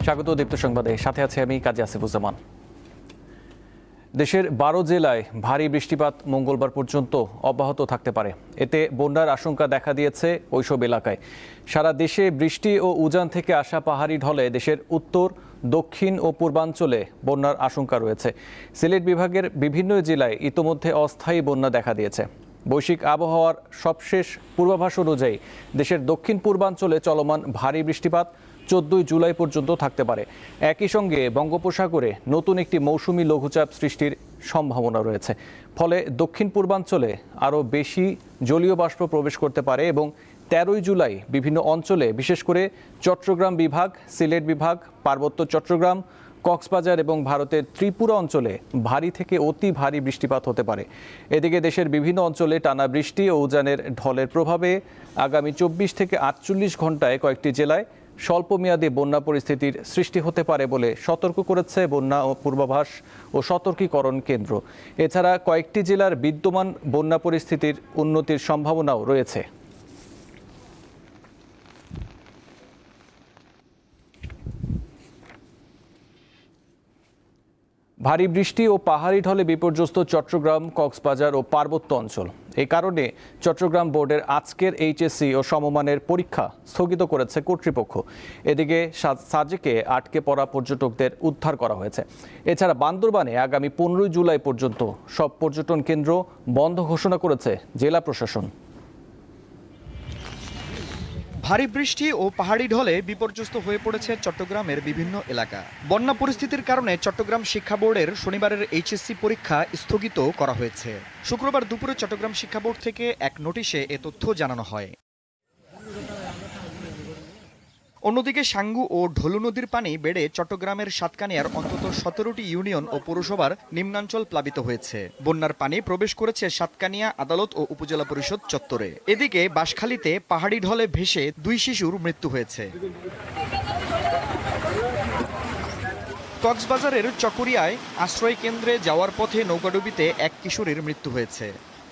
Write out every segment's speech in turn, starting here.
স্বাগত দীপ্ত সংবাদে, সাথে আছে আমি কাজী আসিফুজ্জামান। দেশের 12 জেলায় ভারী বৃষ্টিপাত মঙ্গলবার পর্যন্ত অব্যাহত থাকতে পারে। এতে বন্যার আশঙ্কা দেখা দিয়েছে ওইসব এলাকায়। সারা দেশে বৃষ্টি ও উজান থেকে আসা পাহাড়ি ঢলে দেশের উত্তর, দক্ষিণ ও পূর্বাঞ্চলে বন্যার আশঙ্কা রয়েছে। সিলেট বিভাগের বিভিন্ন জেলায় ইতোমধ্যে অস্থায়ী বন্যা দেখা দিয়েছে। বৈশ্বিক আবহাওয়ার সবশেষ পূর্বাভাস অনুযায়ী দেশের দক্ষিণ পূর্বাঞ্চলে চলমান ভারী বৃষ্টিপাত 14 জুলাই পর্যন্ত থাকতে পারে। একই সঙ্গে বঙ্গোপসাগরে নতুন একটি মৌসুমি লঘুচাপ সৃষ্টির সম্ভাবনা রয়েছে। ফলে দক্ষিণ পূর্বাঞ্চলে আরও বেশি জলীয় বাষ্প প্রবেশ করতে পারে এবং 13 জুলাই বিভিন্ন অঞ্চলে, বিশেষ করে চট্টগ্রাম বিভাগ, সিলেট বিভাগ, পার্বত্য চট্টগ্রাম, কক্সবাজার এবং ভারতের ত্রিপুরা অঞ্চলে ভারী থেকে অতি ভারী বৃষ্টিপাত হতে পারে। এদিকে দেশের বিভিন্ন অঞ্চলে টানা বৃষ্টি ও উজানের ঢলের প্রভাবে আগামী 24 থেকে 48 ঘন্টায় কয়েকটি জেলায় স্বল্পমেয়াদী বন্যা পরিস্থিতির সৃষ্টি হতে পারে বলে সতর্ক করেছে বন্যা ও পূর্বাভাস ও সতর্কীকরণ কেন্দ্র। এছাড়া কয়েকটি জেলার বিদ্যমান বন্যা পরিস্থিতির উন্নতির সম্ভাবনাও রয়েছে। ভারী বৃষ্টি ও পাহাড়ি ঢলে বিপর্যস্ত চট্টগ্রাম, কক্সবাজার ও পার্বত্য অঞ্চল। এই কারণে চট্টগ্রাম বোর্ডের আজকের এইচএসসি ও সমমানের পরীক্ষা স্থগিত করেছে কর্তৃপক্ষ। এদিকে সাজেকে আটকে পড়া পর্যটকদের উদ্ধার করা হয়েছে। এছাড়া বান্দরবানে আগামী 15 জুলাই পর্যন্ত সব পর্যটন কেন্দ্র বন্ধ ঘোষণা করেছে জেলা প্রশাসন। ভারী বৃষ্টি ও পাহাড়ি ঢলে বিপর্যস্ত হয়ে পড়েছে চট্টগ্রামের বিভিন্ন এলাকা। বন্যা পরিস্থিতির কারণে চট্টগ্রাম শিক্ষা বোর্ডের শনিবারের এইচএসসি পরীক্ষা স্থগিত করা হয়েছে। শুক্রবার দুপুরে চট্টগ্রাম শিক্ষা বোর্ড থেকে এক নোটিশে এ তথ্য জানানো হয়। অন্যদিকে সাঙ্গু ও ঢোলু নদীর পানি বেড়ে চট্টগ্রামের সাতকানিয়ার অন্তত 17টি ইউনিয়ন ও পৌরসভার নিম্নাঞ্চল প্লাবিত হয়েছে। বন্যার পানি প্রবেশ করেছে সাতকানিয়া আদালত ও উপজেলা পরিষদ চত্বরে। এদিকে বাঁশখালীতে পাহাড়ি ঢলে ভেসে 2 শিশুর মৃত্যু হয়েছে। কক্সবাজারের চকরিয়ায় আশ্রয় কেন্দ্রে যাওয়ার পথে নৌকাডুবিতে এক কিশোরীর মৃত্যু হয়েছে।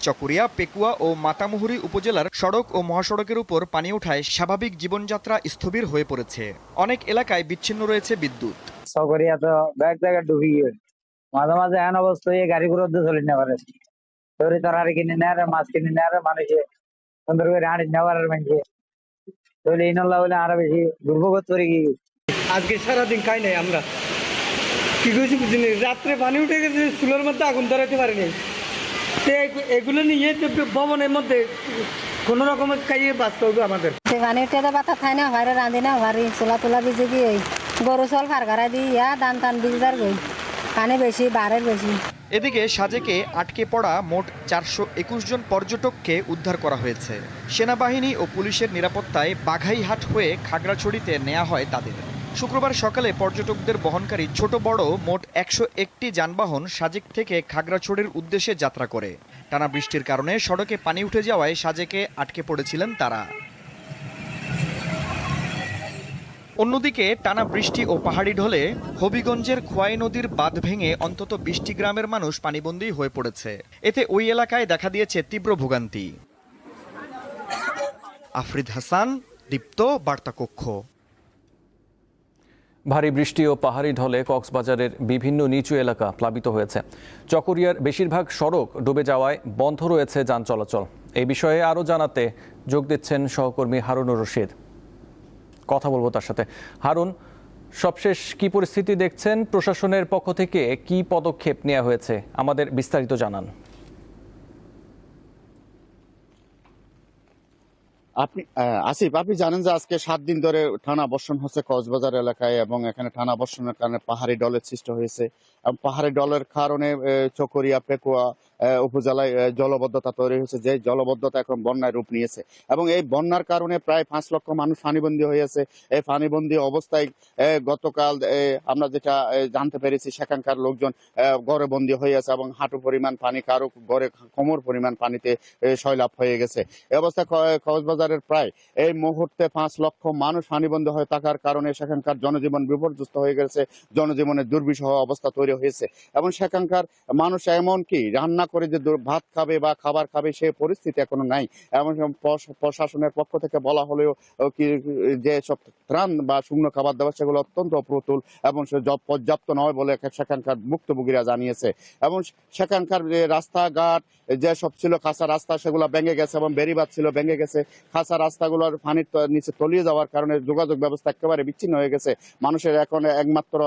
চকরিয়া, পেকুয়া ও মাতামুহুরী উপজেলার সড়ক ও মহাসড়কের উপর পানি ওঠায় স্বাভাবিক জীবনযাত্রা স্থবির হয়ে পড়েছে। অনেক এলাকায় বিচ্ছিন্ন রয়েছে বিদ্যুৎ। চকরিয়া তো ব্যাগ জায়গা ডুবি গিয়ে মাঝে মাঝে এমন অবস্থা গাড়ি ঘুরে চলে নেওয়ার তরি তরকারি কিনে নেওয়ার, মাছ কিনে নেওয়ার, মানুষে সুন্দর করে হাঁড়ি নেওয়ার মানুষে তাহলে ইনল্লাহ বলে আরো বেশি দুর্ভোগ করে গিয়ে আজকে সারাদিন খাই নাই আমরা, কি করছি বুঝিনি। রাত্রে পানি উঠে গেছে, চুলোর মধ্যে আগুন ধরাতে পারিনি। এগুলো নিয়ে ভবনের মধ্যে কোন রকমের খাইয়ে বাঁচতে হবে আমাদের। পানি উঠে বাতা খাই না, ভাইরে রাঁধি না, ভারি চোলা তোলা ভিজে গিয়ে গরু চল ফারগারা দিই ধান টান ভিজার গই, পানি বেশি, বাড়ের বেশি। এদিকে সাজেকে আটকে পড়া মোট 421 জন পর্যটককে উদ্ধার করা হয়েছে। সেনাবাহিনী ও পুলিশের নিরাপত্তায় বাঘাইহাট হয়ে খাগড়াছড়িতে নেওয়া হয় তাদের। শুক্রবার সকালে পর্যটকদের বহনকারী ছোট বড় মোট 101টি যানবাহন সাজেক থেকে খাগড়াছড়ির উদ্দেশ্যে যাত্রা করে। টানা বৃষ্টির কারণে সড়কে পানি উঠে যাওয়ায় সাজেকে আটকে পড়েছিলেন তারা। অন্যদিকে টানা বৃষ্টি ও পাহাড়ি ঢলে হবিগঞ্জের খোয়াই নদীর বাঁধ ভেঙে অন্তত 20টি গ্রামের মানুষ পানিবন্দী হয়ে পড়েছে। এতে ওই এলাকায় দেখা দিয়েছে তীব্র ভোগান্তি। আফরিদ হাসান, দীপ্ত বার্তা কক্ষ। ভারী বৃষ্টি ও পাহাড়ি ঢলে কক্সবাজারের বিভিন্ন নিচু এলাকা প্লাবিত হয়েছে। চকরিয়ার বেশিরভাগ সড়ক ডুবে যাওয়ায় বন্ধ রয়েছে যান চলাচল। এই বিষয়ে আরও জানাতে যোগ দিচ্ছেন সহকর্মী হারুনুর রশিদ। কথা বলবো তার সাথে। হারুন, সবশেষ কি পরিস্থিতি দেখছেন? প্রশাসনের পক্ষ থেকে কি পদক্ষেপ নেওয়া হয়েছে, আমাদের বিস্তারিত জানান। আসিফ, আপনি জানেন যে আজকে 7 দিন ধরে টানা বর্ষণ হচ্ছে কক্সবাজার এলাকায় এবং এখানে টানা বর্ষণের কারণে পাহাড়ি ঢলের সৃষ্টি হয়েছে এবং পাহাড়ি ঢলের কারণে চকরিয়া, পেকুয়া উপজেলায় জলবদ্ধতা তৈরি হয়েছে, যে জলবদ্ধতা এখন বন্যায় রূপ নিয়েছে এবং এই বন্যার কারণে প্রায় 5 লক্ষ মানুষ পানিবন্দী হয়েছে। এই পানিবন্দী অবস্থায় গতকাল আমরা যেটা জানতে পেরেছি, সেখানকার লোকজন ঘরে বন্দী হয়ে আছে এবং হাঁটু পরিমাণ পানি, কারো ঘরে কোমর পরিমাণ পানিতে সয়লাভ হয়ে গেছে। এই অবস্থায় কক্সবাজার কক্সবাজারের প্রায় এই মুহূর্তে 5 লক্ষ মানুষ পানিবন্দী হয়ে থাকার কারণে সেখানকার জনজীবন বিপর্যস্ত হয়ে গেছে, জনজীবনের দুর্বিষহ অবস্থা তৈরি হয়েছে এবং সেখানকার মানুষ এমনকি রান্না করে যে ভাত খাবে বা খাবার খাবে সেই পরিস্থিতি এখনো নাই। এমন প্রশাসনের পক্ষ থেকে বলা হলেও কি যে সব ত্রাণ বা শুকনো খাবার দেওয়া সেগুলো অত্যন্ত অপ্রতুল এবং পর্যাপ্ত নয় বলে সেখানকার ভুক্তভোগীরা জানিয়েছে। এবং সেখানকার যে রাস্তাঘাট যেসব ছিল কাঁচা রাস্তা সেগুলো ভেঙে গেছে এবং বেড়িবাঁধ ছিল ভেঙে গেছে। কাঁচা রাস্তাগুলোর পানির নিচে তলিয়ে যাওয়ার কারণে যোগাযোগ ব্যবস্থা একেবারে বিচ্ছিন্ন হয়ে গেছে। মানুষের এখন একমাত্র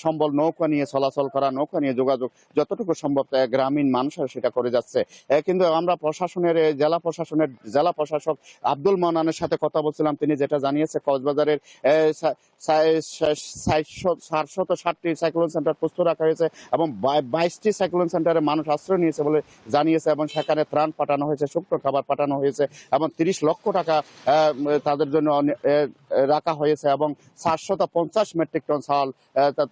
সম্বল নৌকা নিয়ে চলাচল করা, নৌকা নিয়ে যোগাযোগ যতটুকু সম্ভব গ্রামীণ মানুষেরা সেটা করে যাচ্ছে। কিন্তু আমরা জেলা প্রশাসক আব্দুল মান্নানের সাথে কথা বলছিলাম, তিনি যেটা জানিয়েছে কক্সবাজারের 760টি সাইক্লোন সেন্টার প্রস্তুত রাখা হয়েছে এবং 22টি সাইক্লোন সেন্টারে মানুষ আশ্রয় নিয়েছে বলে জানিয়েছে এবং সেখানে ত্রাণ পাঠানো হয়েছে, শুকনো খাবার পাঠানো হয়েছে এবং 30 লক্ষ টাকা তাদের জন্য রাখা হয়েছে এবং 750 মেট্রিক টন চাল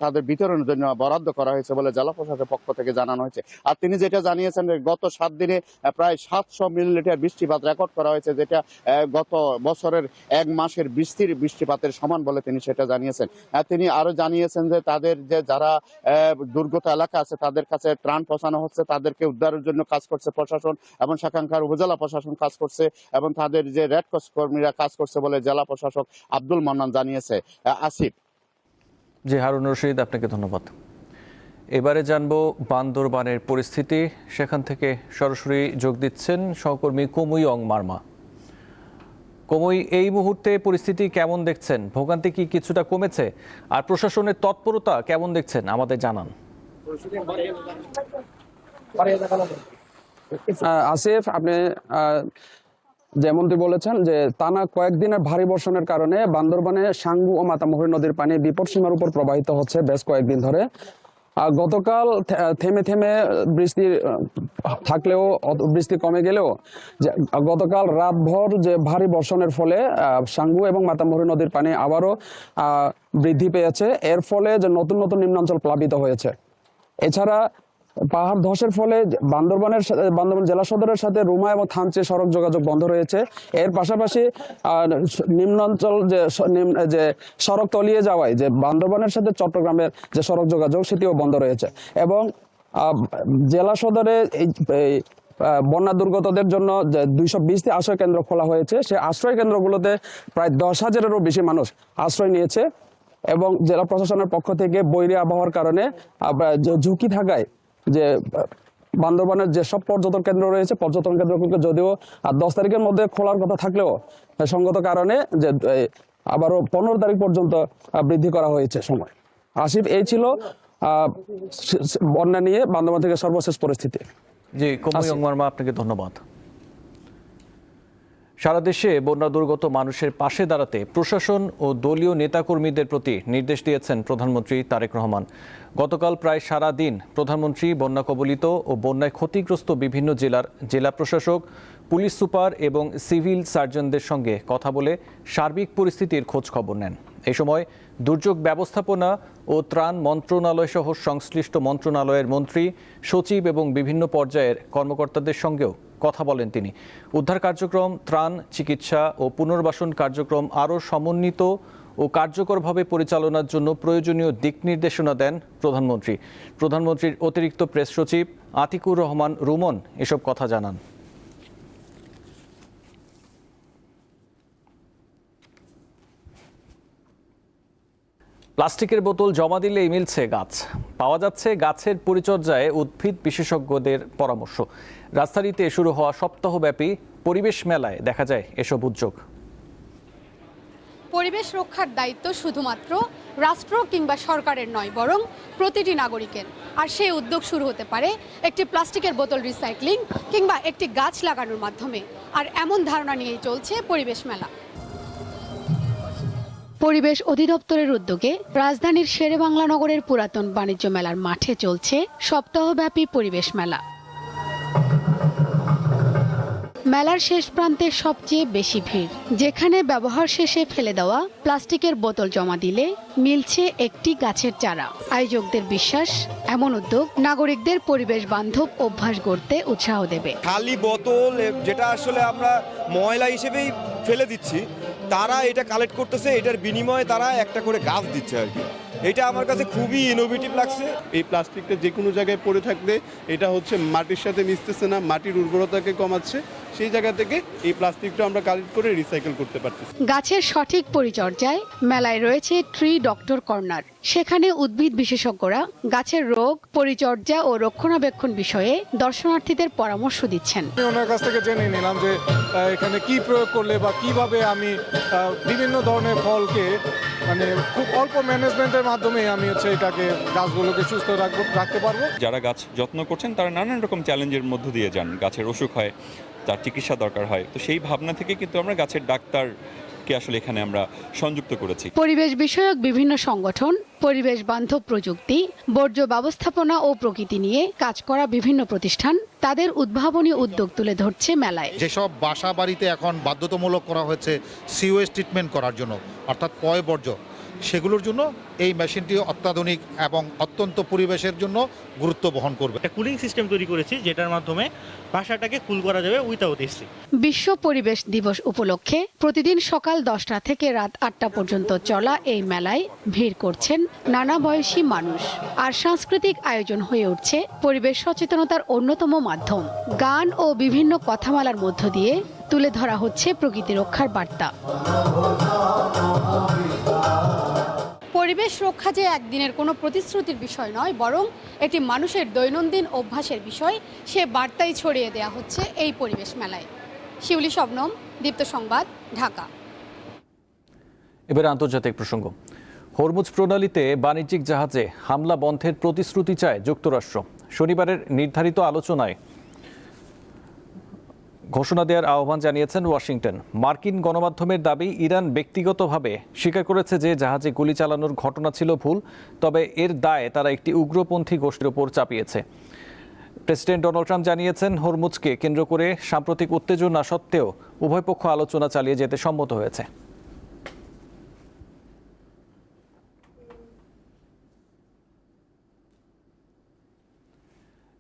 তাদের বিতরণের জন্য বরাদ্দ করা হয়েছে বলে জেলা প্রশাসনের পক্ষ থেকে জানানো হয়েছে। আর তিনি যেটা জানিয়েছেন গত 7 দিনে প্রায় 700 মিলিমিটার বৃষ্টিপাত রেকর্ড করা হয়েছে, যেটা গত বছরের 1 মাসের বৃষ্টিপাতের সমান বলে তিনি সেটা জানিয়েছেন। তিনি আরো জানিয়েছেন যে তাদের যে যারা দুর্গত এলাকা আছে তাদের কাছে ত্রাণ পৌঁছানো হচ্ছে, তাদেরকে উদ্ধারের জন্য কাজ করছে প্রশাসন এবং সেখানকার উপজেলা প্রশাসন কাজ করছে এবং তাদের যে রেড ক্রস কর্মীরা কাজ করছে বলে জেলা প্রশাসক আব্দুল মান্নান জানিয়েছে। আসিফ। জি, হারুন রশিদ, আপনাকে ধন্যবাদ। এবারে জানবো বান্দরবানের পরিস্থিতি। সেখান থেকে সরাসরি যোগ দিচ্ছেন সহকর্মী কমুই অং মারমা। কমুই, এই মুহূর্তে পরিস্থিতি কেমন দেখছেন? ভোগান্তি কি কিছুটা কমেছে? আর প্রশাসনের তৎপরতা কেমন দেখছেন আমাদের জানান। আসিফ, আপনি যেমনটি বলেছেন যে টানা কয়েকদিনের ভারী বর্ষণের কারণে বান্দরবানে সাঙ্গু ও মাতামুহুরী নদীর পানি বিপদসীমার উপর প্রবাহিত হচ্ছে বেশ কয়েকদিন ধরে। গতকাল থেমে থেমে বৃষ্টি থাকলেও, বৃষ্টি কমে গেলেও গতকাল রাতভর যে ভারী বর্ষণের ফলে সাঙ্গু এবং মাতামুহুরী নদীর পানি আবারও বৃদ্ধি পেয়েছে। এর ফলে যে নতুন নতুন নিম্নাঞ্চল প্লাবিত হয়েছে। এছাড়া পাহাড় ধসের ফলে বান্দরবান জেলা সদরের সাথে রুমা এবং থানচি সড়ক যোগাযোগ বন্ধ রয়েছে। এর পাশাপাশি নিম্নাঞ্চল যে সড়ক তলিয়ে যাওয়ায় যে বান্দরবানের সাথে চট্টগ্রামের যে সড়ক যোগাযোগ সেটিও বন্ধ রয়েছে এবং জেলা সদরে এই বন্যা দুর্গতদের জন্য 220টি আশ্রয় কেন্দ্র খোলা হয়েছে। সেই আশ্রয় কেন্দ্রগুলোতে প্রায় 10,000-এরও বেশি মানুষ আশ্রয় নিয়েছে এবং জেলা প্রশাসনের পক্ষ থেকে বৈরী আবহাওয়ার কারণে ঝুঁকি থাকায় যে বান্দরবানের যেসব পর্যটন কেন্দ্র রয়েছে, পর্যটন কেন্দ্রগুলোকে যদিও 10 তারিখের মধ্যে খোলার কথা থাকলেও সঙ্গত কারণে যে আবারও 15 তারিখ পর্যন্ত বৃদ্ধি করা হয়েছে সময়। আসিফ, এই ছিল বন্যা নিয়ে বান্দরবান থেকে সর্বশেষ পরিস্থিতি। জি, কমুই অং মারমা, আপনাকে ধন্যবাদ। সারা দেশে বন্যা দুর্গত মানুষের পাশে দাঁড়াতে প্রশাসন ও দলীয় নেতাকর্মীদের প্রতি নির্দেশ দিয়েছেন প্রধানমন্ত্রী তারেক রহমান। গতকাল প্রায় সারা দিন প্রধানমন্ত্রী বন্যা কবলিত ও বন্যায় ক্ষতিগ্রস্ত বিভিন্ন জেলার জেলা প্রশাসক, পুলিশ সুপার এবং সিভিল সার্জনদের সঙ্গে কথা বলে সার্বিক পরিস্থিতির খোঁজ খবর নেন। এই সময় দুর্যোগ ব্যবস্থাপনা ও ত্রাণ মন্ত্রণালয় সহ সংশ্লিষ্ট মন্ত্রণালয়ের মন্ত্রী, সচিব এবং বিভিন্ন পর্যায়ের কর্মকর্তাদের সঙ্গেও কথা বলেন তিনি। উদ্ধার কার্যক্রম, ত্রাণ, চিকিৎসা ও পুনর্বাসন কার্যক্রম আরও সমন্বিত ও কার্যকরভাবে পরিচালনার জন্য প্রয়োজনীয় দিক নির্দেশনা দেন প্রধানমন্ত্রী। প্রধানমন্ত্রীর অতিরিক্ত প্রেস সচিব আতিকুর রহমান রুমন এসব কথা জানান। প্লাস্টিকের বোতল জমা দিলেই মিলছে গাছ। পাওয়া যাচ্ছে গাছের পরিচর্যায় উদ্ভিদ বিশেষজ্ঞদের পরামর্শ। রাজধানীতে শুরু হওয়া সপ্তাহব্যাপী পরিবেশ মেলায় দেখা যায় এসব উদ্যোগ। পরিবেশ রক্ষার দায়িত্ব শুধুমাত্র রাষ্ট্র কিংবা সরকারের নয়, বরং প্রতিটি নাগরিকের। আর সেই উদ্যোগ শুরু হতে পারে একটি প্লাস্টিকের বোতল রিসাইক্লিং কিংবা একটি গাছ লাগানোর মাধ্যমে। আর এমন ধারণা নিয়েই চলছে পরিবেশ মেলা। পরিবেশ অধিদপ্তরের উদ্যোগে রাজধানীর শেরেবাংলা নগরের পুরাতন বাণিজ্য মেলার মাঠে চলছে সপ্তাহব্যাপী পরিবেশ মেলা। মেলার শেষ প্রান্তে সবচেয়ে বেশি ভিড়, যেখানে ব্যবহার শেষে ফেলে দেওয়া প্লাস্টিকের বোতল জমা দিলে মিলছে একটি গাছের চারা। আয়োজকদের বিশ্বাস, এমন উদ্যোগ নাগরিকদের পরিবেশ বান্ধব অভ্যাস গড়তে উৎসাহ দেবে। খালি বোতল যেটা আসলে আমরা ময়লা হিসেবেই ফেলে দিচ্ছি, তারা এটা কালেক্ট করতেছে, এটার বিনিময়ে তারা একটা করে গাছ দিচ্ছে আর কি। এটা আমার কাছে খুবই ইনোভেটিভ লাগছে। এই প্লাস্টিকটা যে কোনো জায়গায় পড়ে থাকলে এটা হচ্ছে মাটির সাথে মিশতেছে না, মাটির উর্বরতাকে কমাচ্ছে, সেই জায়গা থেকে এই প্লাস্টিকটা আমরা কালেক্ট করে রিসাইকেল করতে পারতেছি। গাছের সঠিক পরিচর্যায় মেলায় রয়েছে ট্রি ডক্টর কর্নার। সেখানে উদ্ভিদ বিশেষজ্ঞরা গাছের রোগ, পরিচর্যা ও রক্ষণাবেক্ষণ বিষয়ে দর্শনার্থীদের পরামর্শ দিচ্ছেন। ওনার কাছ থেকে জেনে নিলাম যে এখানে কি প্রয়োগ করলে বা কিভাবে আমি বিভিন্ন ধরনের ফলকে মানে খুব অল্প ম্যানেজমেন্টের মাধ্যমে আমি এটাকে গাছগুলোকে সুস্থ রাখতে পারবো। যারা গাছ যত্ন করছেন তারা নানান রকম চ্যালেঞ্জের মধ্য দিয়ে যান। গাছের অসুখ হয়, তার চিকিৎসা দরকার হয়, তো সেই ভাবনা থেকে কিন্তু আমরা গাছের ডাক্তারকে আসলে এখানে আমরা সংযুক্ত করেছি। পরিবেশ বিষয়ক বিভিন্ন সংগঠন, পরিবেশ বান্ধব প্রযুক্তি, বর্জ্য ব্যবস্থাপনা ও প্রকৃতি নিয়ে কাজ করা বিভিন্ন প্রতিষ্ঠান তাদের উদ্ভাবনী উদ্যোগ তুলে ধরছে মেলায়। যেসব বাসা বাড়িতে এখন বাধ্যতামূলক করা হয়েছে সিওয়েজ ট্রিটমেন্ট করার জন্য, অর্থাৎ পয় বর্জ্য, সেগুলোর জন্য এই মেশিনটি অত্যাধুনিক এবং অত্যন্ত পরিবেশের জন্য গুরুত্ব বহন করবে। একটা কুলিং সিস্টেম তৈরি করেছি যেটার মাধ্যমে বাসাটাকে কুল করা যাবে উইথাউট এসি। বিশ্ব পরিবেশ দিবস উপলক্ষে প্রতিদিন সকাল 10টা থেকে রাত 8টা পর্যন্ত চলা এই মেলায় ভিড় করছেন নানা বয়সী মানুষ। আর সাংস্কৃতিক আয়োজন হয়ে উঠছে পরিবেশ সচেতনতার অন্যতম মাধ্যম। গান ও বিভিন্ন কথামালার মধ্য দিয়ে তুলে ধরা হচ্ছে প্রকৃতি রক্ষার বার্তা। পরিবেশ রক্ষা যে একদিনের কোনো প্রতিশ্রুতির বিষয় নয়, বরং এটি মানুষের দৈনন্দিন অভ্যাসের বিষয়, সে বার্তাই ছড়িয়ে দেওয়া হচ্ছে এই পরিবেশ মেলায়। শিউলি শবনম, দীপ্ত সংবাদ, ঢাকা। এবার আন্তর্জাতিক প্রসঙ্গ। হরমুজ প্রণালীতে বাণিজ্যিক জাহাজে হামলা বন্ধের প্রতিশ্রুতি চায় যুক্তরাষ্ট্র। শনিবারের নির্ধারিত আলোচনায় ঘোষণা দেওয়ার আহ্বান জানিয়েছেন ওয়াশিংটন। মার্কিন গণমাধ্যমের দাবি, ইরান ব্যক্তিগতভাবে স্বীকার করেছে যে জাহাজে গুলি চালানোর ঘটনা ছিল ভুল, তবে এর দায় তারা একটি উগ্রপন্থী গোষ্ঠীর ওপর চাপিয়েছে। প্রেসিডেন্ট ডোনাল্ড ট্রাম্প জানিয়েছেন, হরমুজকে কেন্দ্র করে সাম্প্রতিক উত্তেজনা সত্ত্বেও উভয় পক্ষ আলোচনা চালিয়ে যেতে সম্মত হয়েছে।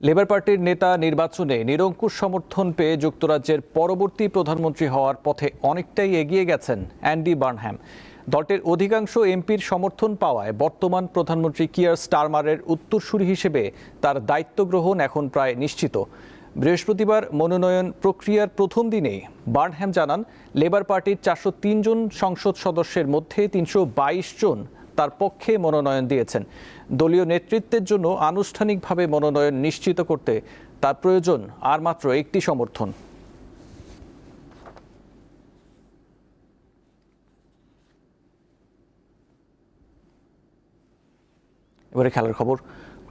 লেবার পার্টির নেতা নির্বাচনে নিরঙ্কুশ সমর্থন পেয়ে যুক্তরাজ্যের পরবর্তী প্রধানমন্ত্রী হওয়ার পথে অনেকটাই এগিয়ে গেছেন অ্যান্ডি বার্নহ্যাম। দলটির অধিকাংশ এমপির সমর্থন পাওয়ায় বর্তমান প্রধানমন্ত্রী কিয়ার স্টারমারের উত্তরসূরি হিসেবে তার দায়িত্ব গ্রহণ এখন প্রায় নিশ্চিত। বৃহস্পতিবার মনোনয়ন প্রক্রিয়ার প্রথম দিনেই বার্নহ্যাম জানান, লেবার পার্টির 403 জন সংসদ সদস্যের মধ্যে 322 জন তার পক্ষে মনোনয়ন দিয়েছেন। দলীয় নেতৃত্বের জন্য আনুষ্ঠানিকভাবে মনোনয়ন নিশ্চিত করতে তার প্রয়োজন আর মাত্র একটি সমর্থন। এবারে খেলার খবর।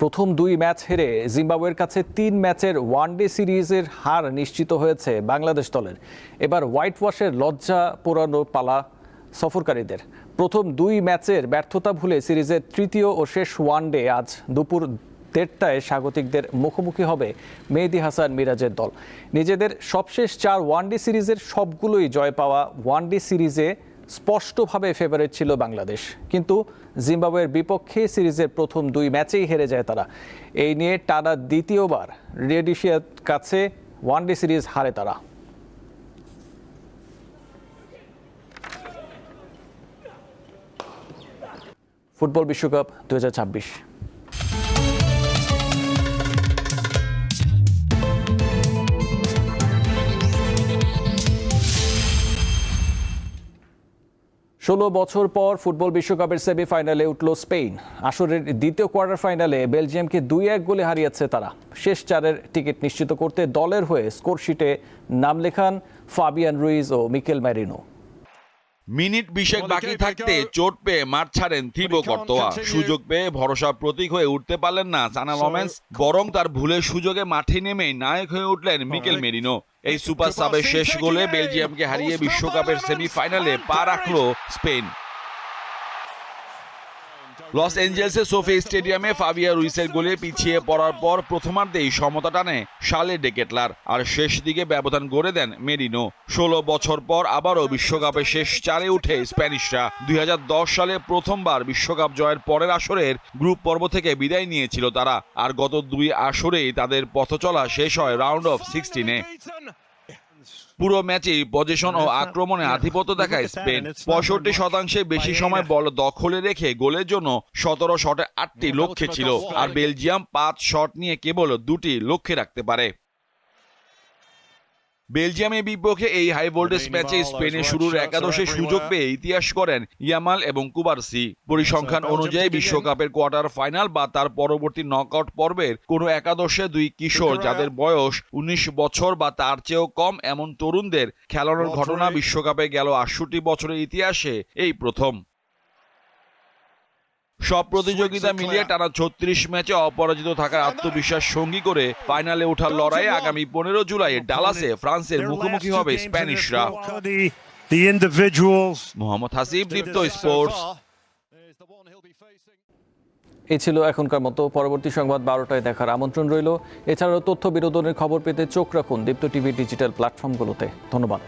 প্রথম 2 ম্যাচ হেরে জিম্বাবুয়ের কাছে 3 ম্যাচের ওয়ানডে সিরিজের হার নিশ্চিত হয়েছে বাংলাদেশ দলের। এবার হোয়াইট ওয়াশের লজ্জা পোড়ানো পালা সফরকারীদের। প্রথম 2 ম্যাচের ব্যর্থতা ভুলে সিরিজের তৃতীয় ও শেষ ওয়ানডে আজ দুপুর 1:30টায় স্বাগতিকদের মুখোমুখি হবে মেহেদী হাসান মিরাজের দল। নিজেদের সবশেষ 4 ওয়ানডে সিরিজের সবগুলোই জয় পাওয়া ওয়ানডে সিরিজে স্পষ্টভাবে ফেভারিট ছিল বাংলাদেশ, কিন্তু জিম্বাবুয়ের বিপক্ষে সিরিজের প্রথম 2 ম্যাচেই হেরে যায় তারা। এই নিয়ে টানা দ্বিতীয়বার রোডেশিয়ার কাছে ওয়ানডে সিরিজ হারে তারা। ফুটবল বিশ্বকাপ 2026। 16 বছর পর ফুটবল বিশ্বকাপের সেমিফাইনালে উঠল স্পেন। আসরের দ্বিতীয় কোয়ার্টার ফাইনালে বেলজিয়ামকে 2-1 গোলে হারিয়েছে তারা। শেষ 4-এর টিকিট নিশ্চিত করতে দলের হয়ে স্কোরশিটে নাম লেখান ফাবিয়ান রুইজ ও মিকেল ম্যারিনো। মিনিট 20 বাকি থাকতে চোট পেয়ে মাঠ ছাড়েন থিবো কর্তোয়া। সুযোগ পেয়ে ভরসা প্রতীক হয়ে উঠতে পারলেন না সানা লমেন্স, বরং তার ভুলের সুযোগে মাঠে নেমেই নায়ক হয়ে উঠলেন মিকেল মেরিনো। এই সুপার সাবের শেষ গোলে বেলজিয়ামকে হারিয়ে বিশ্বকাপের সেমিফাইনালে পা রাখল স্পেন। লস অ্যাঞ্জেলেসের সোফি স্টেডিয়ামে ফাবিয়া রুইসের গোলে পিছিয়ে পড়ার পর প্রথমার্ধেই সমতা টানে শার্লে ডে কেটলার, আর শেষ দিকে ব্যবধান গড়ে দেন মেরিনো। 16 বছর পর আবারও বিশ্বকাপে শেষ চারে উঠে স্প্যানিশরা। 2010 সালে প্রথমবার বিশ্বকাপ জয়ের পরের আসরের গ্রুপ পর্ব থেকে বিদায় নিয়েছিল তারা, আর গত 2 আসরেই তাদের পথচলা শেষ হয় রাউন্ড অফ 16-এ। পুরো ম্যাচেই পজিশন ও আক্রমণে আধিপত্য দেখায় স্পেন। 65% বেশি সময় বল দখলে রেখে গোলের জন্য 17 শটে 8টি লক্ষ্যে ছিল, আর বেলজিয়াম 5 শট নিয়ে কেবল 2টি লক্ষ্যে রাখতে পারে। বেলজিয়ামের বিপক্ষে এই হাই ভোল্টেজ ম্যাচে স্পেনের শুরুর একাদশে সুযোগ পেয়ে ইতিহাস করেন ইয়ামাল এবং কুবারসি। পরিসংখ্যান অনুযায়ী বিশ্বকাপের কোয়ার্টার ফাইনাল বা তার পরবর্তী নকআউট পর্বের কোনো একাদশে 2 কিশোর যাদের বয়স 19 বছর বা তার চেয়েও কম এমন তরুণদের খেলানোর ঘটনা বিশ্বকাপে গেল 68 বছরের ইতিহাসে এই প্রথম। সব প্রতিযোগিতা মিলিয়ে টানা 36 ম্যাচে অপরাজিত থাকার আত্মবিশ্বাস সঙ্গী করে ফাইনালে ওঠার লড়াইয়ে আগামী 15 জুলাই ডালাসে ফ্রান্সের মুখোমুখি হবে স্প্যানিশরা। মোহাম্মদ হাসিব, দীপ্ত স্পোর্টস। এই ছিল এখনকার মতো। পরবর্তী সংবাদ 12টায় দেখার আমন্ত্রণ রইল। এছাড়াও তথ্য বিনোদনের খবর পেতে চোখ রাখুন দীপ্ত টিভি ডিজিটাল প্ল্যাটফর্মগুলোতে। ধন্যবাদ।